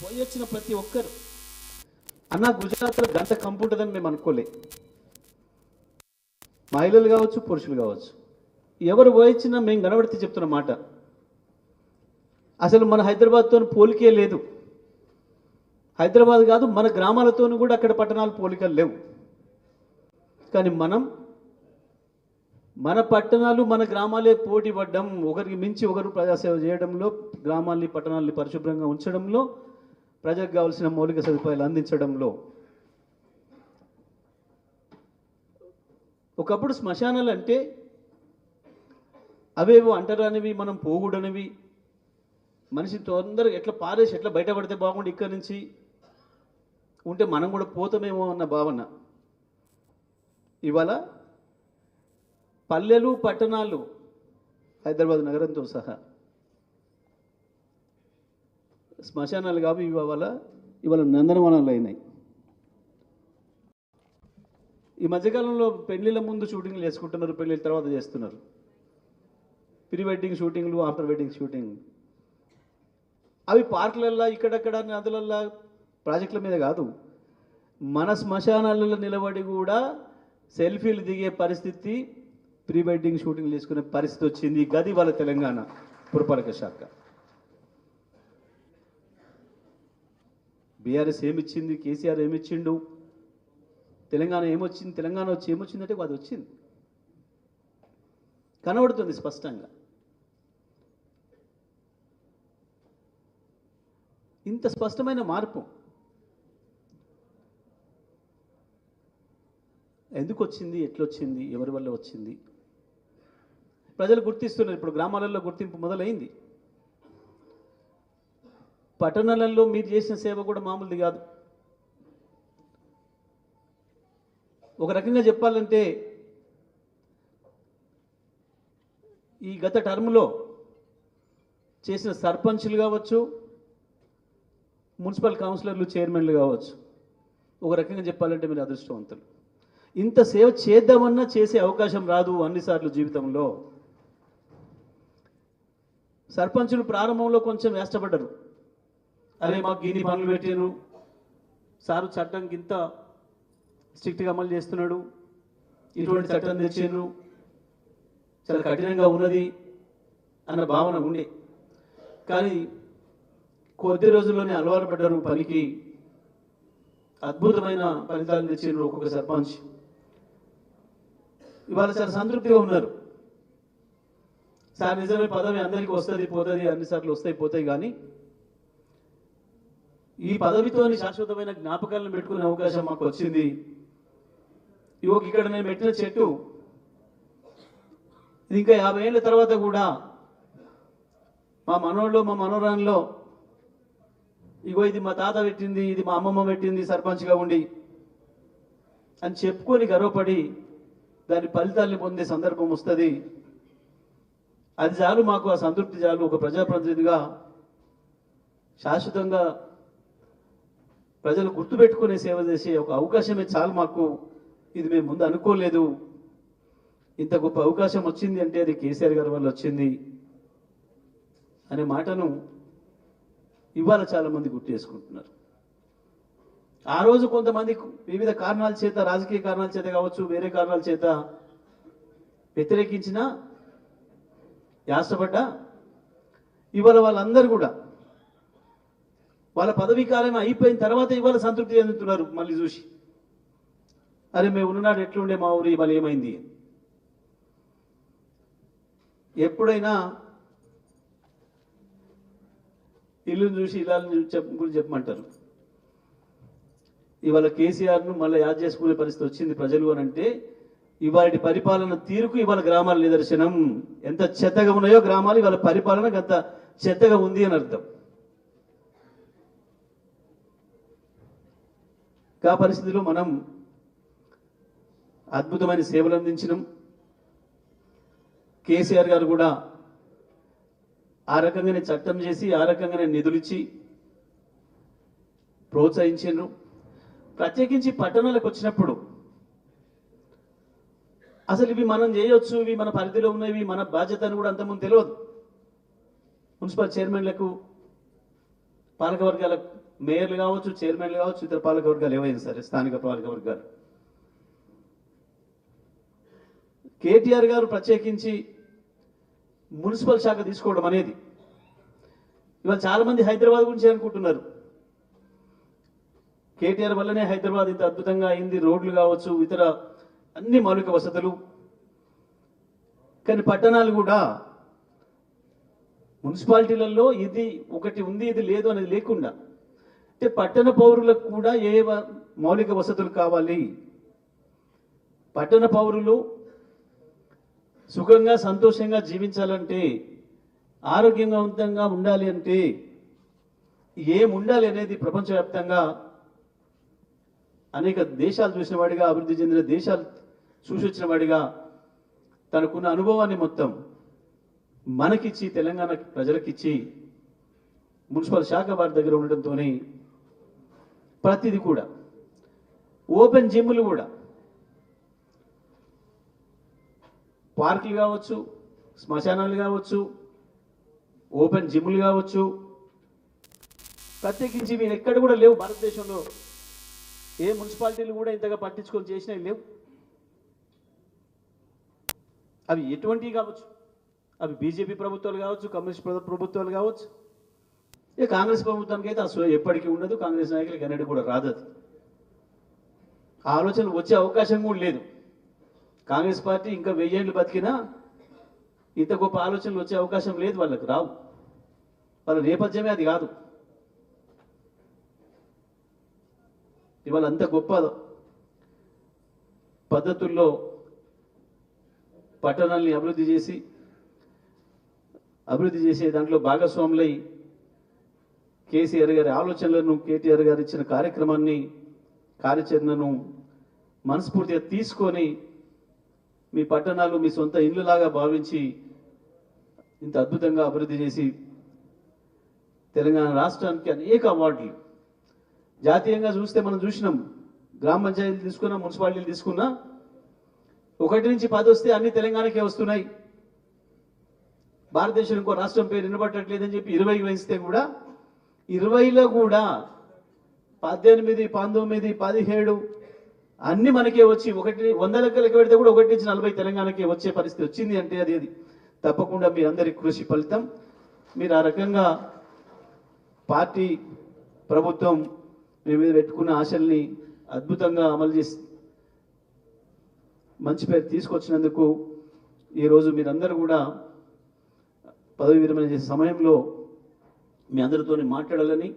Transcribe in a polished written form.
పోయి వచ్చిన ప్రతి ఒక్కరు అన్న గుజరాత్లో గంట కంపుంటుందని మేము అనుకోలే. మహిళలు కావచ్చు, పురుషులు కావచ్చు, ఎవరు పోయిచ్చినా మేము కనబడితే చెప్తున్న మాట, అసలు మన హైదరాబాద్తో పోలికే లేదు. హైదరాబాద్ కాదు, మన గ్రామాలతో కూడా అక్కడ పట్టణాలు పోలికలు లేవు. కానీ మన పట్టణాలు మన గ్రామాలే పోటీ పడ్డం, ఒకరికి మించి ఒకరు ప్రజాసేవ చేయడంలో, గ్రామాల్ని పట్టణాలని పరిశుభ్రంగా ఉంచడంలో, ప్రజలకు కావాల్సిన మౌలిక సదుపాయాలు అందించడంలో. ఒకప్పుడు శ్మశానాలు అంటే అవేవో అంటరానివి, మనం పోకూడనివి, మనిషి తొందరగా ఎట్లా పారేసి ఎట్లా బయటపడితే బాగుండి ఇక్కడి నుంచి ఉంటే మనం కూడా పోతామేమో అన్న భావన. ఇవాళ పల్లెలు పట్టణాలు హైదరాబాద్ నగరంతో సహా శ్మశానాలు కావు, ఇవాళ నందనవనాలు అయినాయి. ఈ మధ్యకాలంలో పెళ్లిళ్ళ ముందు షూటింగ్లు చేసుకుంటున్నారు, పెళ్ళిళ్ళ తర్వాత చేస్తున్నారు. ప్రీ వెడ్డింగ్ షూటింగ్లు, ఆఫ్టర్ వెడ్డింగ్ షూటింగ్, అవి పార్కులల్లో ఇక్కడక్కడ నదులల్లో ప్రాజెక్టుల మీద కాదు, మన శ్మశానాలలో నిలబడి కూడా సెల్ఫీలు దిగే పరిస్థితి, ప్రీ వెడ్డింగ్ షూటింగ్ చేసుకునే పరిస్థితి వచ్చింది. గది వాళ్ళ తెలంగాణ పురపాలక శాఖ. బీఆర్ఎస్ ఏమిచ్చింది, కేసీఆర్ ఏమిచ్చిండు, తెలంగాణ ఏమొచ్చింది, తెలంగాణ వచ్చి ఏమొచ్చిందంటే అది వచ్చింది, కనబడుతుంది స్పష్టంగా. ఇంత స్పష్టమైన మార్పు ఎందుకు వచ్చింది, ఎట్లొచ్చింది, ఎవరి వల్ల వచ్చింది? ప్రజలు గుర్తిస్తున్నారు. ఇప్పుడు గ్రామాలలో గుర్తింపు మొదలైంది. పట్టణాలలో మీరు చేసిన సేవ కూడా మామూలుది కాదు. ఒక రకంగా చెప్పాలంటే ఈ గత టర్మ్లో చేసిన సర్పంచ్లు కావచ్చు, మున్సిపల్ కౌన్సిలర్లు, చైర్మన్లు కావచ్చు, ఒక రకంగా చెప్పాలంటే మీరు అదృష్టవంతులు. ఇంత సేవ చేద్దామన్నా చేసే అవకాశం రాదు అన్నిసార్లు జీవితంలో. సర్పంచులు ప్రారంభంలో కొంచెం వేష్టపడ్డారు. అరే మాకు గిన్ని పనులు పెట్టాను, సారు చట్టం ఇంత స్ట్రిక్ట్గా అమలు చేస్తున్నాడు, ఇటువంటి చట్టం తెచ్చాను, చాలా కఠినంగా ఉన్నది అన్న భావన ఉండే. కానీ కొద్ది రోజుల్లోనే అలవాటు పడ్డారు పనికి, అద్భుతమైన ఫలితాలు తెచ్చారు ఒక్కొక్క సర్పంచ్. ఇవాళ చాలా సంతృప్తిగా ఉన్నారు. సార్ నిజమే, పదవి అందరికీ వస్తుంది పోతుంది, అన్నిసార్లు వస్తాయి పోతాయి, కానీ ఈ పదవితోని శాశ్వతమైన జ్ఞాపకాలను పెట్టుకునే అవకాశం మాకు వచ్చింది. ఇక్కడ నేను పెట్టిన చెట్టు ఇది ఇంకా 50 ఏళ్ళ తర్వాత కూడా మా మనోళ్ళు, మా మనోరాన్లో ఇది మా తాత పెట్టింది, ఇది మా అమ్మమ్మ పెట్టింది సర్పంచ్గా ఉండి అని చెప్పుకొని గర్వపడి దాని ఫలితాన్ని పొందే సందర్భం వస్తుంది. అది చాలు మాకు, ఆ సంతృప్తి చాలు. ఒక ప్రజాప్రతినిధిగా శాశ్వతంగా ప్రజలు గుర్తుపెట్టుకునే సేవ చేసే ఒక అవకాశమే చాలు మాకు. ఇది మేము ముందు అనుకోలేదు. ఇంత గొప్ప అవకాశం వచ్చింది అంటే అది కేసీఆర్ గారి వల్ల వచ్చింది అనే మాటను ఇవాళ చాలామంది గుర్తు చేసుకుంటున్నారు. ఆ రోజు కొంతమంది వివిధ కారణాల చేత, రాజకీయ కారణాల చేత కావచ్చు, వేరే కారణాల చేత వ్యతిరేకించిన, యాసపడ్డా, ఇవాళ వాళ్ళందరూ కూడా వాళ్ళ పదవీ కాలం అయిపోయిన తర్వాత ఇవాళ సంతృప్తి చెందుతున్నారు. మళ్ళీ చూసి అరే మేము ఉన్ననాడు ఎట్లుండే మా ఊరు, ఇవాళ ఏమైంది. ఎప్పుడైనా ఇల్లుని చూసి ఇలా గురించి చెప్పమంటారు. ఇవాళ కేసీఆర్ను మళ్ళీ యాద్ చేసుకునే పరిస్థితి వచ్చింది ప్రజలు అని అంటే ఇవాళ పరిపాలన తీరుకు ఇవాళ గ్రామాల నిదర్శనం. ఎంత చెత్తగా ఉన్నాయో గ్రామాలు, ఇవాళ పరిపాలన అంత చెత్తగా ఉంది అని అర్థం. ఆ పరిస్థితిలో మనం అద్భుతమైన సేవలు అందించినాం. కేసీఆర్ గారు కూడా ఆ రకంగానే చట్టం చేసి, ఆ రకంగానే నిధులిచ్చి ప్రోత్సహించారు. ప్రత్యేకించి పట్టణాలకు వచ్చినప్పుడు అసలు ఇవి మనం చేయొచ్చు, ఇవి మన పరిధిలో ఉన్నవి, మన బాధ్యత అని కూడా అంతకుముందు తెలియదు. మున్సిపల్ చైర్మన్లకు పాలకవర్గాల మేయర్లు కావచ్చు, చైర్మన్లు కావచ్చు, ఇతర పాలకవర్గాలు ఏవైనా సరే, స్థానిక పాలకవర్గాలు. కేటీఆర్ గారు ప్రత్యేకించి మున్సిపల్ శాఖ తీసుకోవడం అనేది, ఇవాళ చాలామంది హైదరాబాద్ గురించి అనుకుంటున్నారు. కేటీఆర్ వల్లనే హైదరాబాద్ ఇంత అద్భుతంగా అయింది, రోడ్లు కావచ్చు, ఇతర అన్ని మౌలిక వసతులు. కానీ పట్టణాలు కూడా మున్సిపాలిటీలలో ఇది ఒకటి ఉంది, ఇది లేదు అనేది లేకుండా, అంటే పట్టణ పౌరులకు కూడా మౌలిక వసతులు కావాలి. పట్టణ పౌరులు సుఖంగా సంతోషంగా జీవించాలంటే, ఆరోగ్యవంతంగా ఉండాలి అంటే ఏముండాలి అనేది ప్రపంచవ్యాప్తంగా అనేక దేశాలు చూసిన వాడిగా, అభివృద్ధి చెందిన దేశాలు చూసి వచ్చిన వాడిగా తనకున్న అనుభవాన్ని మొత్తం మనకిచ్చి, తెలంగాణ ప్రజలకిచ్చి, మున్సిపల్ శాఖ వారి దగ్గర ఉండడంతోనే ప్రతిదీ కూడా, ఓపెన్ జిమ్లు కూడా, పార్కులు కావచ్చు, శ్మశానాలు కావచ్చు, ఓపెన్ జిమ్లు కావచ్చు, ప్రత్యేకించి మీరు ఎక్కడ కూడా లేవు. భారతదేశంలో ఏ మున్సిపాలిటీలు కూడా ఇంతగా పట్టించుకొని చేసినవి లేవు. అవి ఎటువంటివి కావచ్చు, అవి బీజేపీ ప్రభుత్వాలు కావచ్చు, కమ్యూనిస్ట్ ప్రభుత్వాలు కావచ్చు. ఇక కాంగ్రెస్ ప్రభుత్వానికి అయితే అసలు ఎప్పటికీ ఉండదు, కాంగ్రెస్ నాయకులకి ఎన్నడూ కూడా రాదు. అది ఆ ఆలోచన వచ్చే అవకాశం కూడా లేదు. కాంగ్రెస్ పార్టీ ఇంకా 1000 ఏళ్ళు బతికినా ఇంత గొప్ప ఆలోచనలు వచ్చే అవకాశం లేదు, వాళ్ళకి రావు. వాళ్ళ నేపథ్యమే అది కాదు. ఇవాళ అంత గొప్ప పద్ధతుల్లో పట్టణాలని అభివృద్ధి చేసే దాంట్లో భాగస్వాములై కేసీఆర్ గారి ఆలోచనలను, కేటీఆర్ గారు ఇచ్చిన కార్యాచరణను మనస్ఫూర్తిగా తీసుకొని మీ పట్టణాలు మీ సొంత ఇల్లులాగా భావించి ఇంత అద్భుతంగా అభివృద్ధి చేసి తెలంగాణ రాష్ట్రానికి అనేక అవార్డులు, జాతీయంగా చూస్తే మనం చూసినాం, గ్రామ పంచాయతీలు తీసుకున్నా, మున్సిపాలిటీలు తీసుకున్నా, 1 నుంచి 10 వస్తే అన్ని తెలంగాణకే వస్తున్నాయి. భారతదేశం ఇంకో రాష్ట్రం పేరు వినబట్టట్లేదని చెప్పి 20కి పెంచితే కూడా 20లో కూడా 18, 19, 17 అన్ని మనకే వచ్చి 100 లెక్క పెడితే కూడా 1 నుంచి 40 తెలంగాణకే వచ్చే పరిస్థితి వచ్చింది అంటే అది తప్పకుండా మీ అందరి కృషి ఫలితం. మీరు ఆ రకంగా పార్టీ, ప్రభుత్వం మీ మీద పెట్టుకున్న ఆశల్ని అద్భుతంగా అమలు చేసి మంచి పేరు తీసుకొచ్చినందుకు ఈరోజు మీరందరూ కూడా పదవి విరమణ చేసే సమయంలో మీ అందరితో మాట్లాడాలని